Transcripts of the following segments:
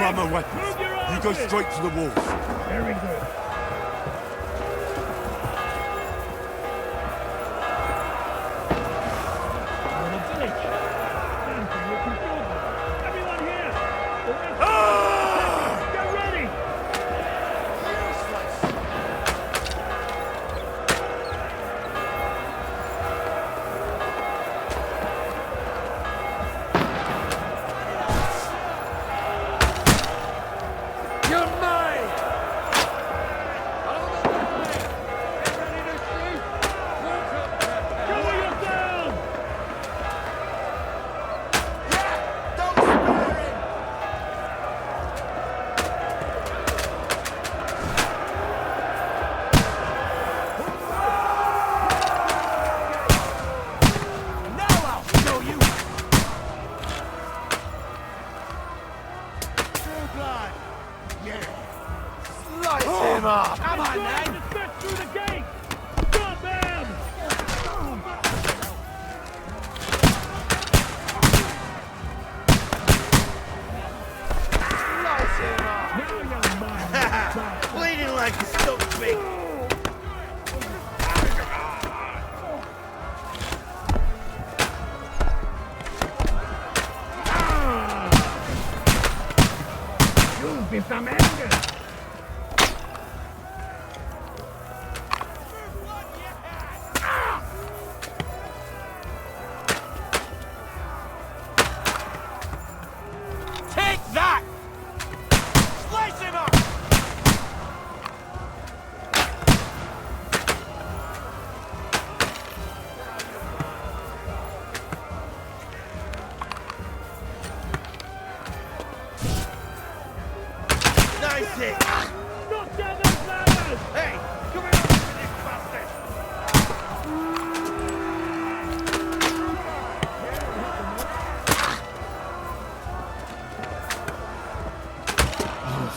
run my weapons. You go straight to the walls. Very good. Everyone here! Get ready! You're mine! Cover yourself! Him up! Come on, man! Just get through the gate! Stop him! Now you're mine! Bleeding like a still big. You'll be some anger! Take that! Slice him up! Nice hit! Knock down those ladders! Hey! Come here with this bastard!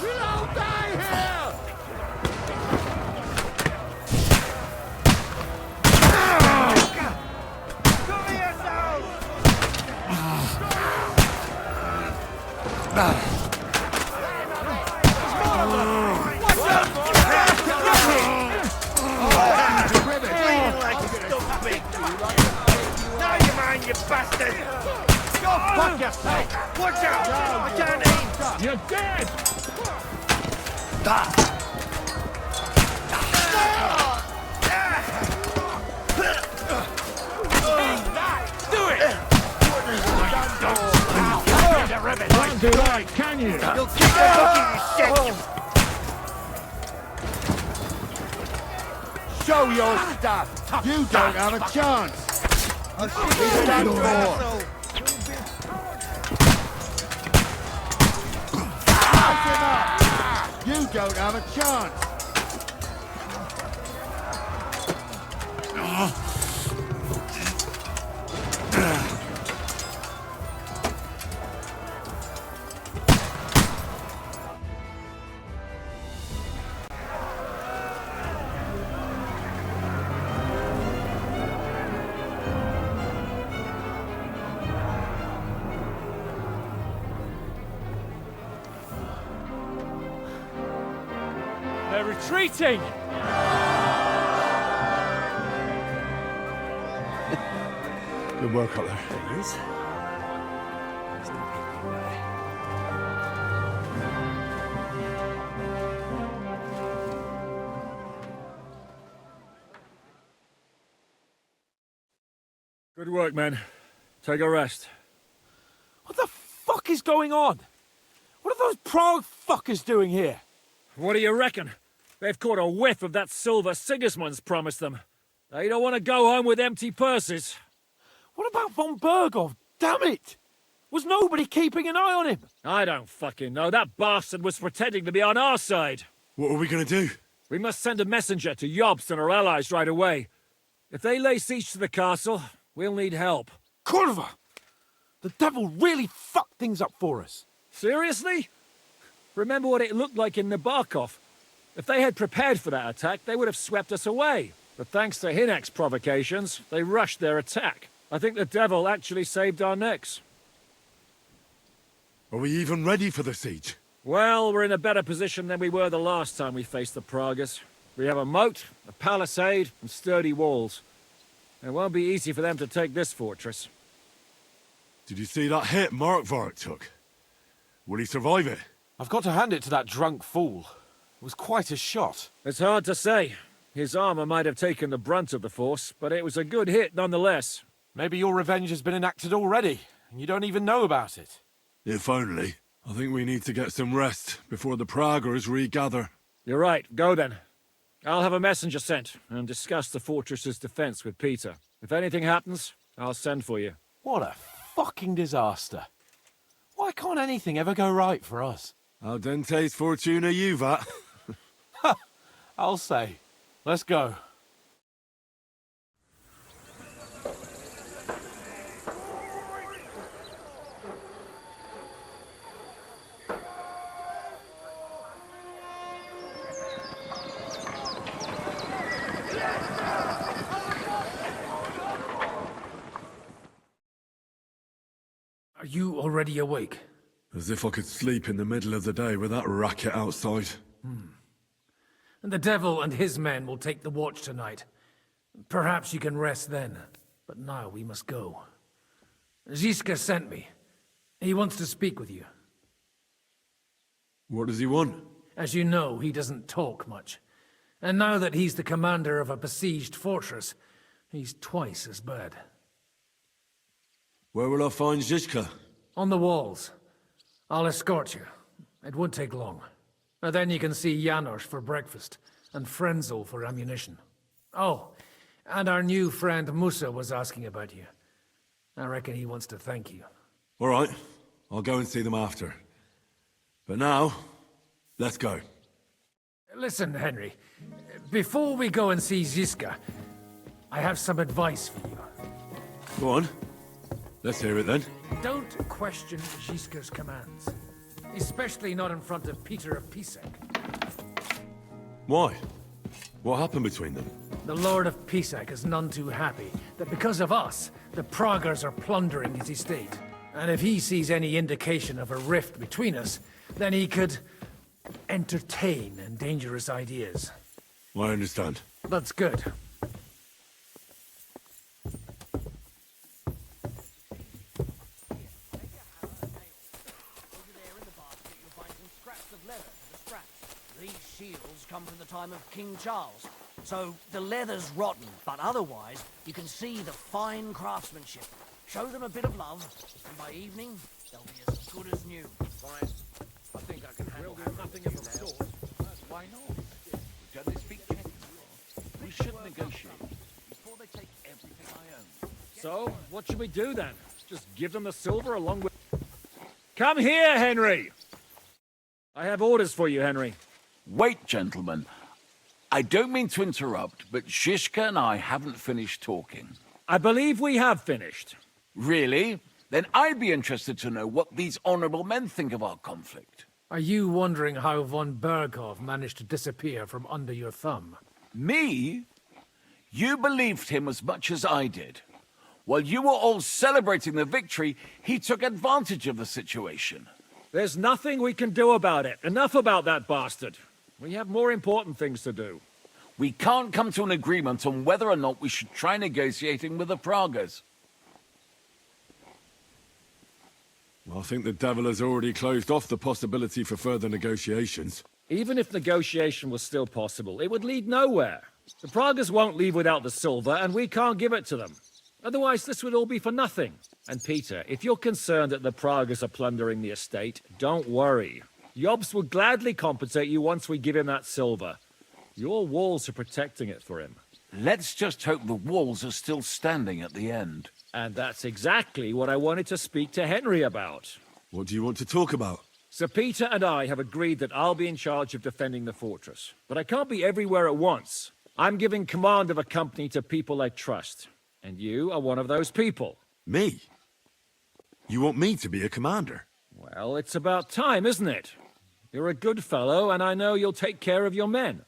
We don't die here! Cover yourselves! Bleeding like a stuffed pig. Now you're mine, you bastard! Go fuck yourself! Watch out! I can't aim! You're dead! Do it! Can't do that, can you? You'll keep the fucking shit! Show your stuff. You don't have a chance. I'll see you stand for. You don't have a chance. They're retreating! Good work up there. It is. There's no hiding there. Good work, men. Take a rest. What the fuck is going on? What are those Prague fuckers doing here? What do you reckon? They've caught a whiff of that silver Sigismund's promised them. They don't want to go home with empty purses. What about von Bergov? Damn it! Was nobody keeping an eye on him? I don't fucking know. That bastard was pretending to be on our side. What are we gonna do? We must send a messenger to Jobst and our allies right away. If they lay siege to the castle, we'll need help. Kurva! The devil really fucked things up for us. Seriously? Remember what it looked like in Nabokov. If they had prepared for that attack, they would have swept us away. But thanks to Hinek's provocations, they rushed their attack. I think the devil actually saved our necks. Are we even ready for the siege? Well, we're in a better position than we were the last time we faced the Pragas. We have a moat, a palisade, and sturdy walls. It won't be easy for them to take this fortress. Did you see that hit Markvark took? Will he survive it? I've got to hand it to that drunk fool. It was quite a shot. It's hard to say. His armor might have taken the brunt of the force, but it was a good hit nonetheless. Maybe your revenge has been enacted already, and you don't even know about it. If only. I think we need to get some rest before the Praggers regather. You're right. Go then. I'll have a messenger sent and discuss the fortress's defense with Peter. If anything happens, I'll send for you. What a fucking disaster. Why can't anything ever go right for us? Al dente's fortuna juvat. I'll say. Let's go. Are you already awake? As if I could sleep in the middle of the day with that racket outside. And the devil and his men will take the watch tonight. Perhaps you can rest then. But now we must go. Ziska sent me. He wants to speak with you. What does he want? As you know, he doesn't talk much. And now that he's the commander of a besieged fortress, he's twice as bad. Where will I find Zizka? On the walls. I'll escort you. It won't take long. And then you can see Janos for breakfast, and Frenzel for ammunition. Oh, and our new friend Musa was asking about you. I reckon he wants to thank you. All right, I'll go and see them after. But now, let's go. Listen, Henry. Before we go and see Ziska, I have some advice for you. Go on. Let's hear it then. Don't question Ziska's commands. Especially not in front of Peter of Pisek. Why? What happened between them? The Lord of Pisek is none too happy that because of us, the Praggers are plundering his estate. And if he sees any indication of a rift between us, then he could entertain dangerous ideas. I understand. That's good. These shields come from the time of King Charles, so the leather's rotten, but otherwise you can see the fine craftsmanship. Show them a bit of love, and by evening they'll be as good as new. Fine. I think I can handle nothing of the sort. Why not? Generally speaking, we should negotiate before they take everything I own. So, what should we do then? Just give them the silver along with... Come here, Henry! I have orders for you, Henry. Wait, gentlemen. I don't mean to interrupt, but Shishka and I haven't finished talking. I believe we have finished. Really? Then I'd be interested to know what these honorable men think of our conflict. Are you wondering how von Berghoff managed to disappear from under your thumb? Me? You believed him as much as I did. While you were all celebrating the victory, he took advantage of the situation. There's nothing we can do about it. Enough about that bastard. We have more important things to do. We can't come to an agreement on whether or not we should try negotiating with the Pragas. I think the devil has already closed off the possibility for further negotiations. Even if negotiation was still possible, it would lead nowhere. The Pragas won't leave without the silver, and we can't give it to them. Otherwise, this would all be for nothing. And Peter, if you're concerned that the Pragas are plundering the estate, don't worry. Jobs will gladly compensate you once we give him that silver. Your walls are protecting it for him. Let's just hope the walls are still standing at the end. And that's exactly what I wanted to speak to Henry about. What do you want to talk about? Sir Peter and I have agreed that I'll be in charge of defending the fortress. But I can't be everywhere at once. I'm giving command of a company to people I trust. And you are one of those people. Me? You want me to be a commander? Well, it's about time, isn't it? You're a good fellow, and I know you'll take care of your men.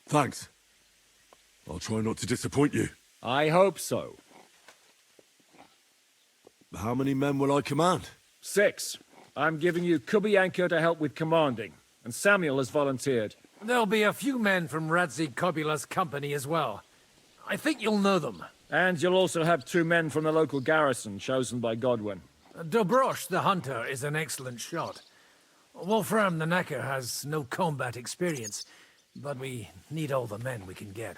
Thanks. I'll try not to disappoint you. I hope so. How many men will I command? 6. I'm giving you Kubianka to help with commanding, and Samuel has volunteered. There'll be a few men from Radzi Kobula's company as well. I think you'll know them. And you'll also have 2 men from the local garrison, chosen by Godwin. Dobrosh the hunter is an excellent shot. Wolfram the Knacker has no combat experience, but we need all the men we can get.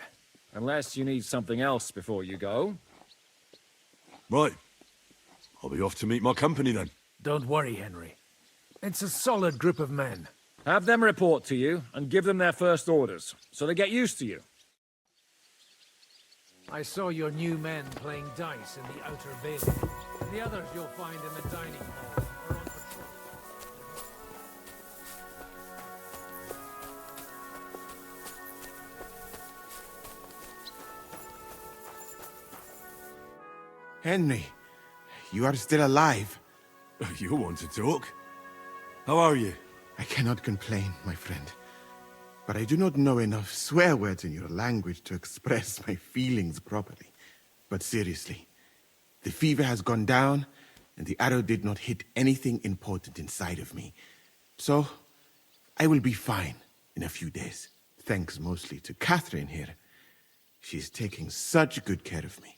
Unless you need something else before you go. Right. I'll be off to meet my company then. Don't worry, Henry. It's a solid group of men. Have them report to you, and give them their first orders, so they get used to you. I saw your new men playing dice in the outer bailey. The others you'll find in the dining hall or on patrol. Henry, you are still alive. You want to talk? How are you? I cannot complain, my friend. But I do not know enough swear words in your language to express my feelings properly. But seriously, the fever has gone down, and the arrow did not hit anything important inside of me. So, I will be fine in a few days. Thanks mostly to Catherine here. She's taking such good care of me.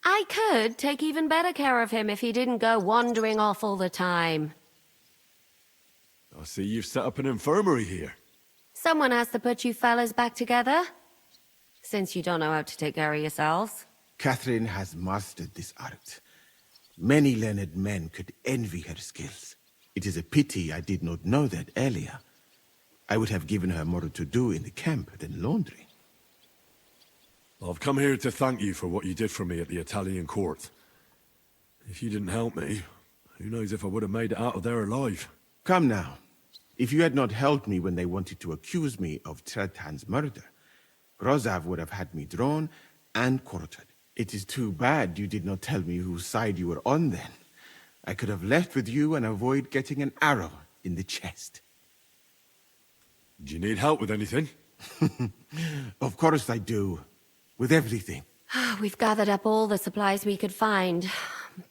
I could take even better care of him if he didn't go wandering off all the time. I see you've set up an infirmary here. Someone has to put you fellas back together. Since you don't know how to take care of yourselves. Catherine has mastered this art. Many learned men could envy her skills. It is a pity I did not know that earlier. I would have given her more to do in the camp than laundry. I've come here to thank you for what you did for me at the Italian court. If you didn't help me, who knows if I would have made it out of there alive. Come now. If you had not helped me when they wanted to accuse me of Tretan's murder, Rozav would have had me drawn and quartered. It is too bad you did not tell me whose side you were on then. I could have left with you and avoid getting an arrow in the chest. Do you need help with anything? Of course I do. With everything. We've gathered up all the supplies we could find,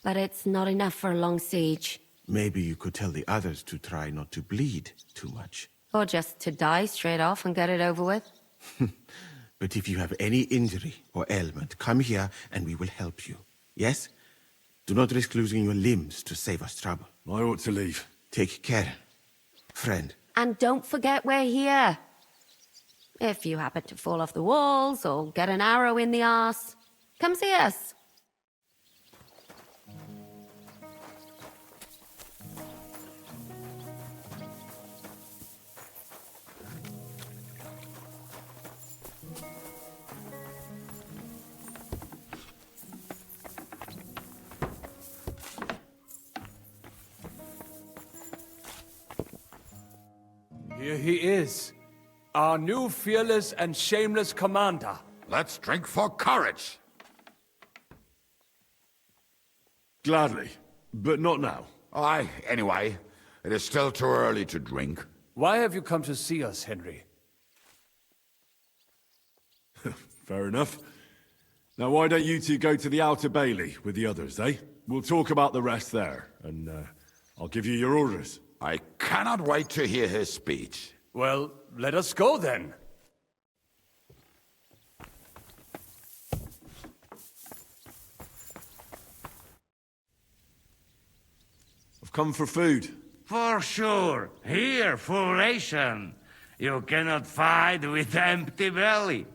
but it's not enough for a long siege. Maybe you could tell the others to try not to bleed too much. Or just to die straight off and get it over with. But if you have any injury or ailment, come here and we will help you. Yes? Do not risk losing your limbs to save us trouble. I ought to leave. Take care, friend. And don't forget we're here. If you happen to fall off the walls or get an arrow in the arse, come see us. Here he is. Our new fearless and shameless commander. Let's drink for courage. Gladly, but not now. Aye, anyway, it is still too early to drink. Why have you come to see us, Henry? Fair enough. Now why don't you two go to the outer bailey with the others, eh? We'll talk about the rest there, and I'll give you your orders. I cannot wait to hear his speech. Well, let us go then. I've come for food. For sure. Here, full ration. You cannot fight with empty belly.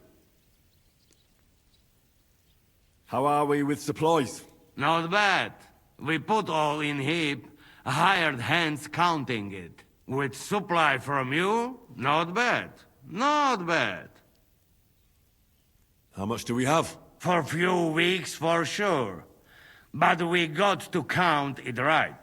How are we with supplies? Not bad. We put all in heap, hired hands counting it. With supply from you, not bad. Not bad. How much do we have? For a few weeks, for sure. But we got to count it right.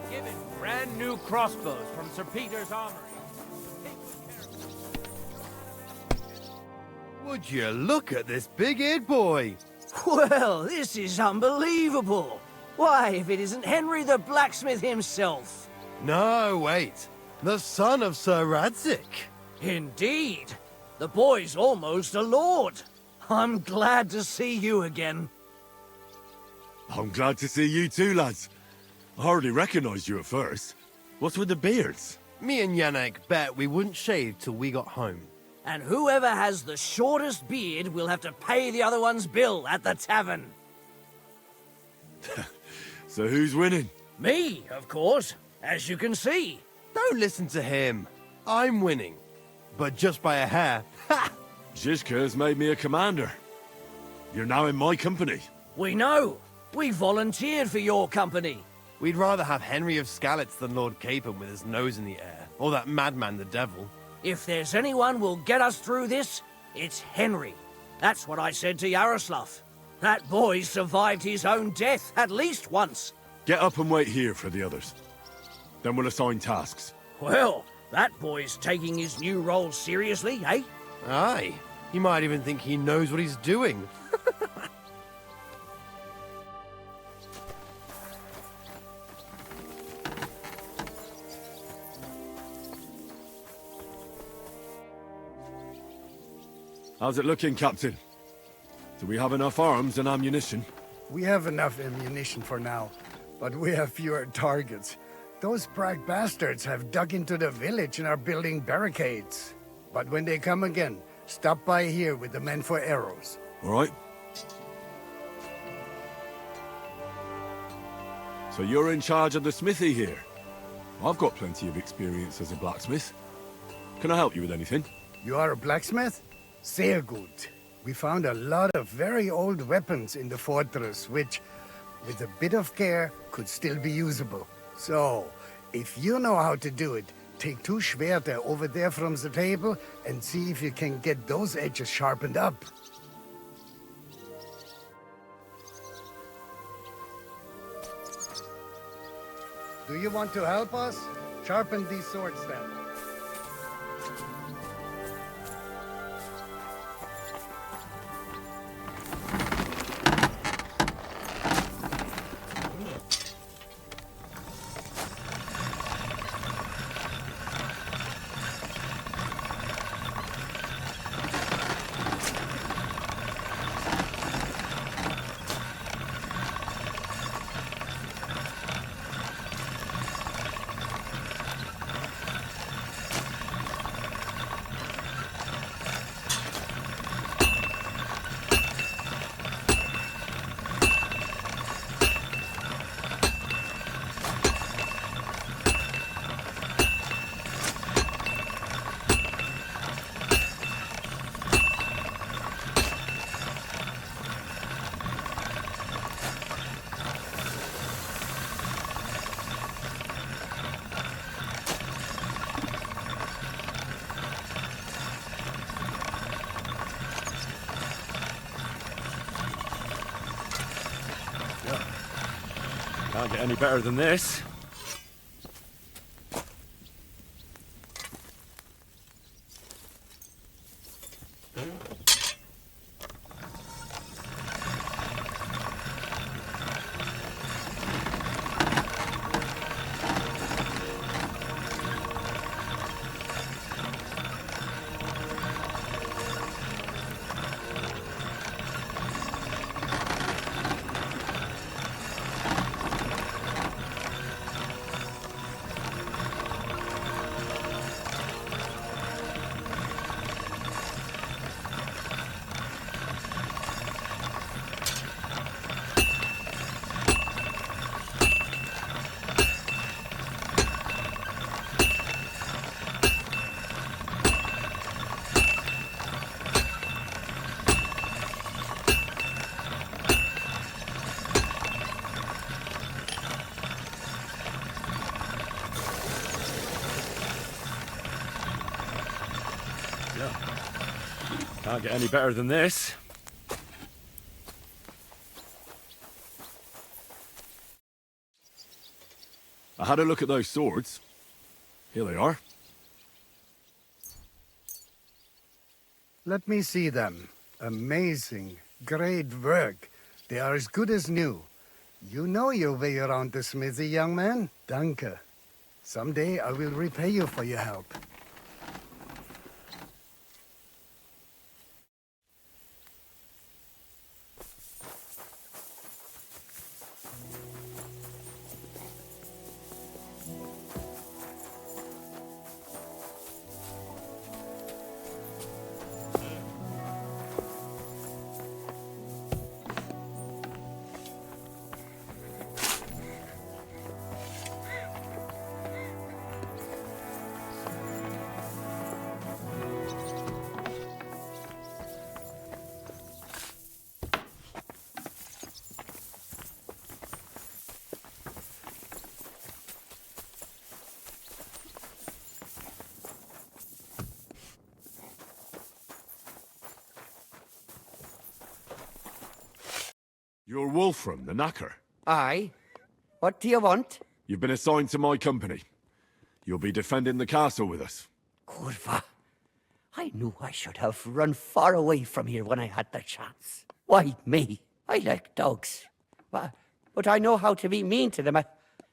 Given brand new crossbows from Sir Peter's armory. Would you look at this big-eared boy? Well, this is unbelievable. Why, if it isn't Henry the blacksmith himself. No, wait. The son of Sir Radzik. Indeed. The boy's almost a lord. I'm glad to see you again. I'm glad to see you too, lads. I hardly recognized you at first. What's with the beards? Me and Yannick bet we wouldn't shave till we got home. And whoever has the shortest beard will have to pay the other one's bill at the tavern. So who's winning? Me, of course, as you can see. Don't listen to him. I'm winning. But just by a hair. Ha! Zizka's made me a commander. You're now in my company. We know. We volunteered for your company. We'd rather have Henry of Skalitz than Lord Capon with his nose in the air. Or that madman the devil. If there's anyone will get us through this, it's Henry. That's what I said to Yaroslav. That boy survived his own death at least once. Get up and wait here for the others. Then we'll assign tasks. Well, that boy's taking his new role seriously, eh? Aye. You might even think he knows what he's doing. How's it looking, Captain? Do we have enough arms and ammunition? We have enough ammunition for now, but we have fewer targets. Those Prague bastards have dug into the village and are building barricades. But when they come again, stop by here with the men for arrows. All right. So you're in charge of the smithy here? I've got plenty of experience as a blacksmith. Can I help you with anything? You are a blacksmith? Sehr gut. We found a lot of very old weapons in the fortress, which, with a bit of care, could still be usable. So, if you know how to do it, take 2 Schwerter over there from the table and see if you can get those edges sharpened up. Do you want to help us? Sharpen these swords then. Can't get any better than this. Can't get any better than this. I had a look at those swords. Here they are. Let me see them. Amazing. Great work. They are as good as new. You know your way around the smithy, young man. Danke. Someday I will repay you for your help. You're Wolfram, the knacker. Aye. What do you want? You've been assigned to my company. You'll be defending the castle with us. Curva. I knew I should have run far away from here when I had the chance. Why me? I like dogs. But I know how to be mean to them.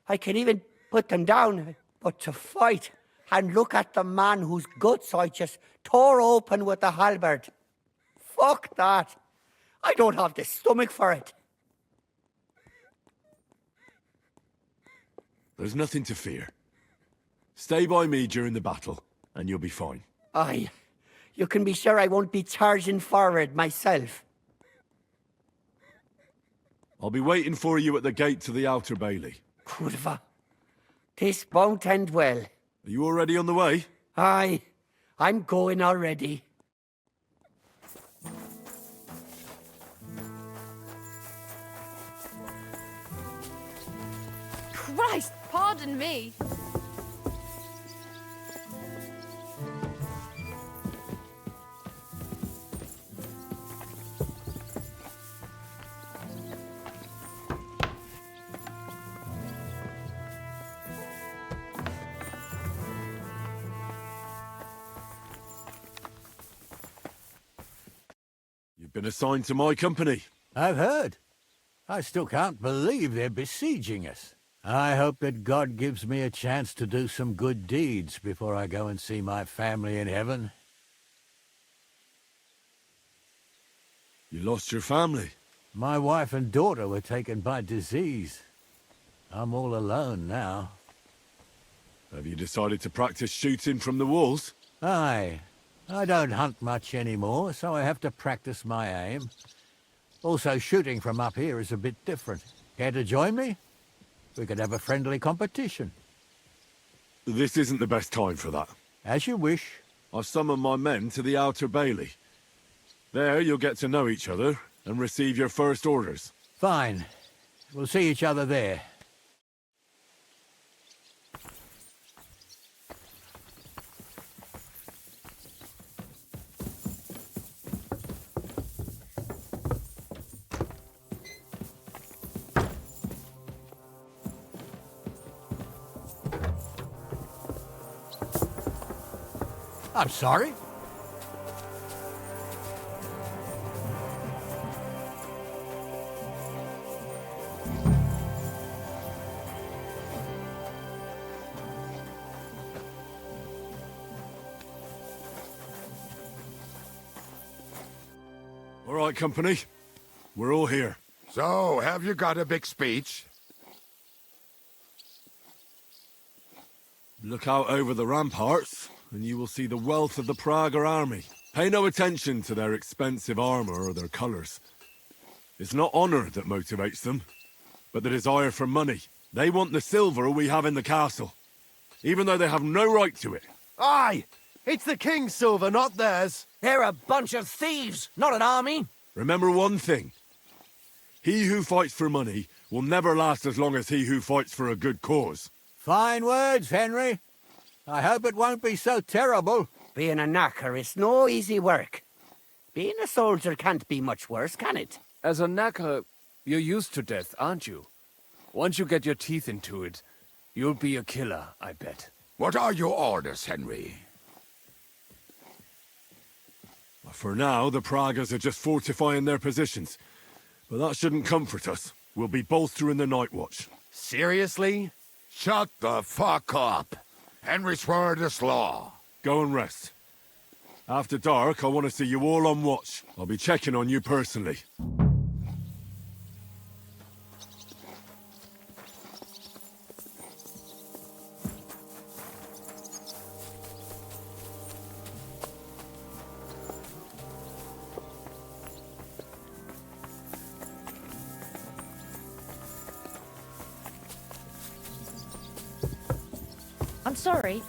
I can even put them down. But to fight and look at the man whose guts I just tore open with the halberd. Fuck that. I don't have the stomach for it. There's nothing to fear. Stay by me during the battle, and you'll be fine. Aye. You can be sure I won't be charging forward myself. I'll be waiting for you at the gate to the outer bailey. Curva. This won't end well. Are you already on the way? Aye. I'm going already. Christ, pardon me. You've been assigned to my company. I've heard. I still can't believe they're besieging us. I hope that God gives me a chance to do some good deeds before I go and see my family in heaven. You lost your family? My wife and daughter were taken by disease. I'm all alone now. Have you decided to practice shooting from the walls? Aye. I don't hunt much anymore, so I have to practice my aim. Also, shooting from up here is a bit different. Care to join me? We could have a friendly competition. This isn't the best time for that. As you wish. I've summoned my men to the outer bailey. There you'll get to know each other and receive your first orders. Fine. We'll see each other there. I'm sorry. All right, company. We're all here. So, have you got a big speech? Look out over the ramparts, and you will see the wealth of the Praga army. Pay no attention to their expensive armor or their colors. It's not honor that motivates them, but the desire for money. They want the silver we have in the castle, even though they have no right to it. Aye! It's the king's silver, not theirs. They're a bunch of thieves, not an army. Remember one thing. He who fights for money will never last as long as he who fights for a good cause. Fine words, Henry. I hope it won't be so terrible. Being a knacker is no easy work. Being a soldier can't be much worse, can it? As a knacker, you're used to death, aren't you? Once you get your teeth into it, you'll be a killer, I bet. What are your orders, Henry? I For now, the Pragas are just fortifying their positions. But that shouldn't comfort us. We'll be bolstering the Night Watch. Seriously? Shut the fuck up. Henry's word is law. Go and rest. After dark, I want to see you all on watch. I'll be checking on you personally. I'm sorry.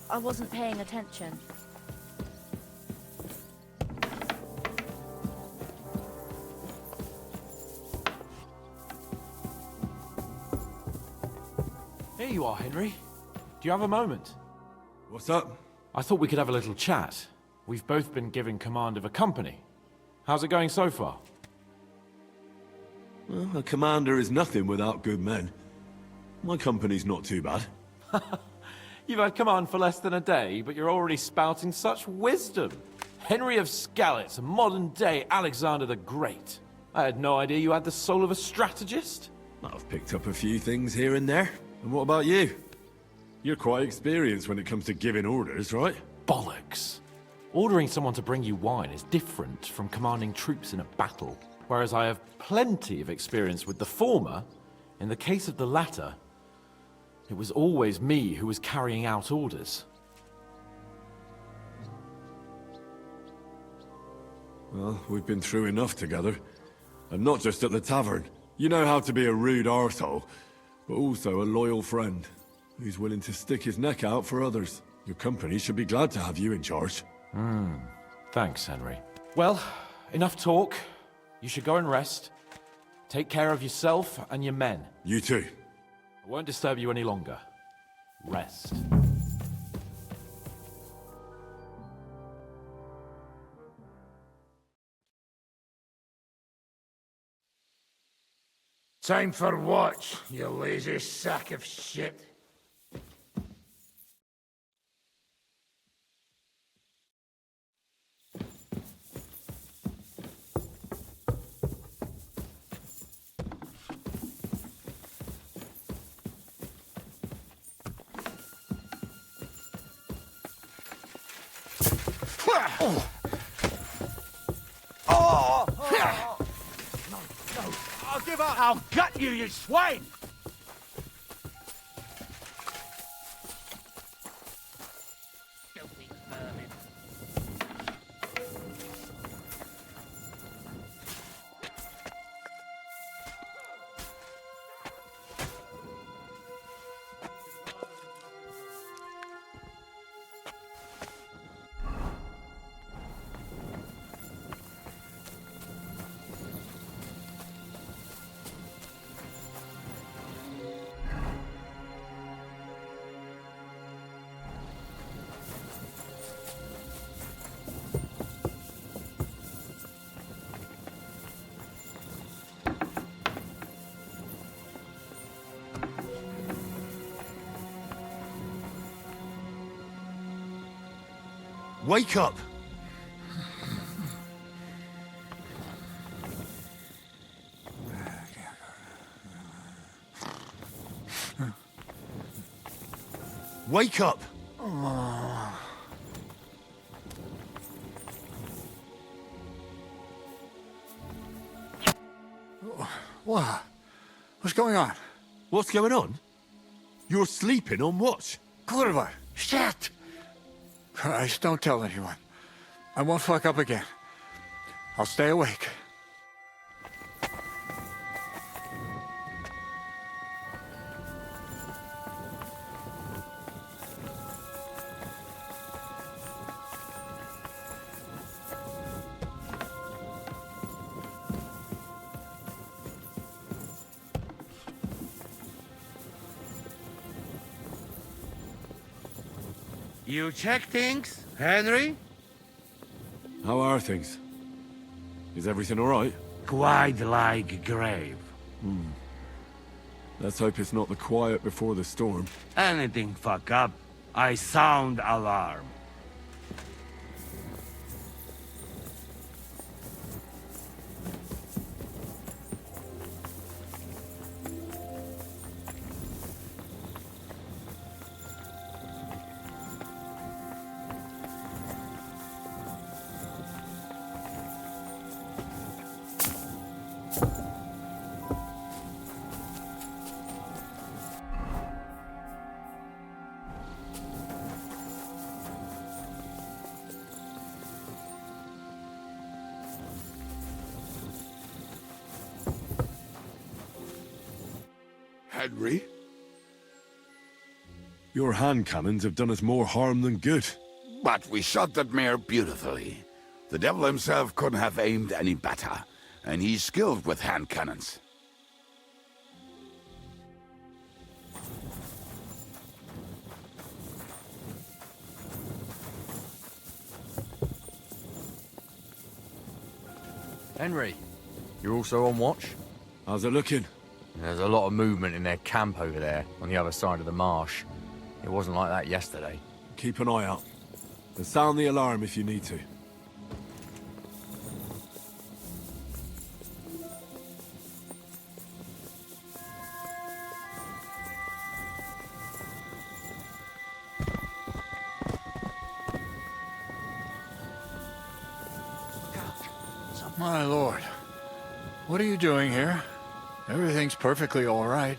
I wasn't paying attention. Here you are, Henry. Do you have a moment? What's up? I thought we could have a little chat. We've both been given command of a company. How's it going so far? Well, a commander is nothing without good men. My company's not too bad. You've had command for less than a day, but you're already spouting such wisdom. Henry of Skalitz, a modern-day Alexander the Great. I had no idea you had the soul of a strategist. I've picked up a few things here and there. And what about you? You're quite experienced when it comes to giving orders, right? Bollocks. Ordering someone to bring you wine is different from commanding troops in a battle. Whereas I have plenty of experience with the former, in the case of the latter, it was always me who was carrying out orders. Well, we've been through enough together. And not just at the tavern. You know how to be a rude arsehole, but also a loyal friend, who's willing to stick his neck out for others. Your company should be glad to have you in charge. Thanks, Henry. Well, enough talk. You should go and rest. Take care of yourself and your men. You too. I won't disturb you any longer. Rest. Time for watch, you lazy sack of shit. I'll give up! I'll gut you, you swine! Wake up! Wake up! What? What's going on? What's going on? You're sleeping on watch. Kurva! Shit! Christ, don't tell anyone. I won't fuck up again. I'll stay awake. You check things, Henry? How are things? Is everything all right? Quite like grave. Let's hope it's not the quiet before the storm. Anything fuck up, I sound alarm. Henry? Your hand cannons have done us more harm than good. But we shot that mare beautifully. The devil himself couldn't have aimed any better, and he's skilled with hand cannons. Henry, you're also on watch? How's it looking? There's a lot of movement in their camp over there, on the other side of the marsh. It wasn't like that yesterday. Keep an eye out. And sound the alarm if you need to. My lord, what are you doing here? Everything's perfectly all right.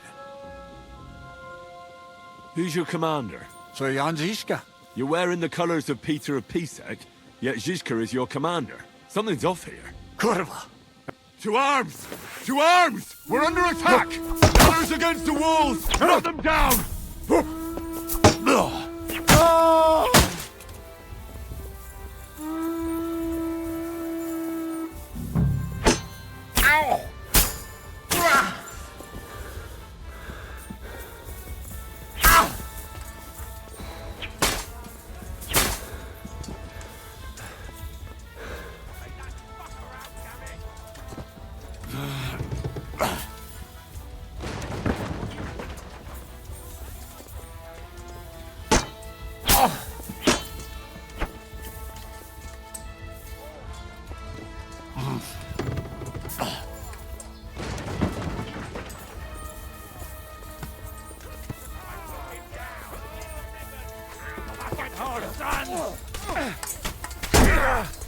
Who's your commander? So Jan Žižka. You're wearing the colors of Peter of Pisek, yet Žižka is your commander. Something's off here. Kurva! To arms! To arms! We're under attack! Ladders against the walls! Put them down!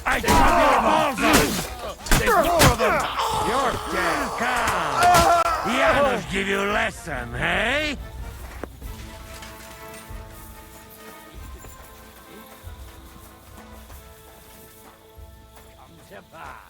I got your balls on! There's more of them! You're dead. Come! Janos give you a lesson, hey? Come to pass.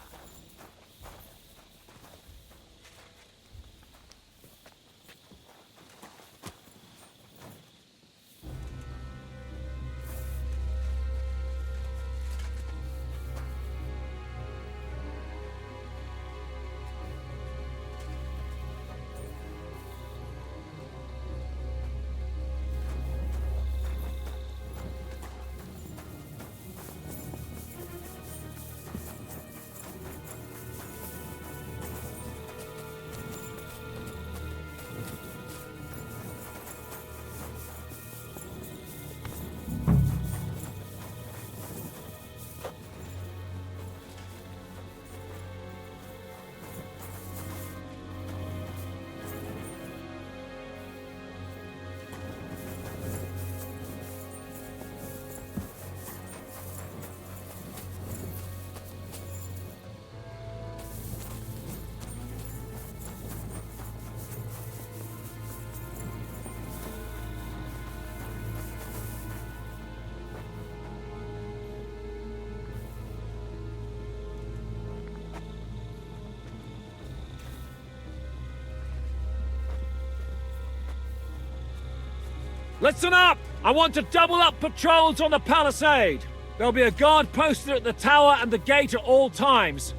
Listen up! I want to double up patrols on the palisade. There'll be a guard posted at the tower and the gate at all times.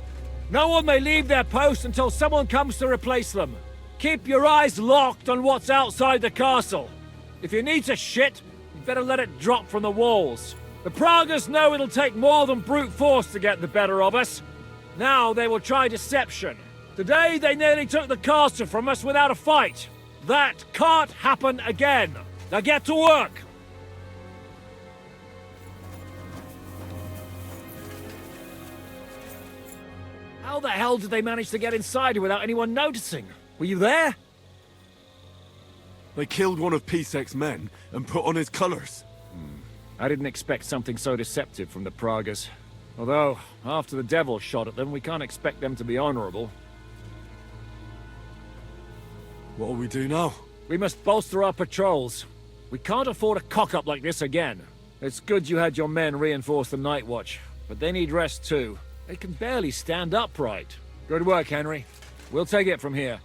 No one may leave their post until someone comes to replace them. Keep your eyes locked on what's outside the castle. If you need to shit, you better let it drop from the walls. The Pragas know it'll take more than brute force to get the better of us. Now they will try deception. Today they nearly took the castle from us without a fight. That can't happen again. Now get to work! How the hell did they manage to get inside without anyone noticing? Were you there? They killed one of Pisek's men and put on his colors. I didn't expect something so deceptive from the Pragas. Although, after the devil shot at them, we can't expect them to be honorable. What'll we do now? We must bolster our patrols. We can't afford a cock-up like this again. It's good you had your men reinforce the night watch, but they need rest too. They can barely stand upright. Good work, Henry. We'll take it from here.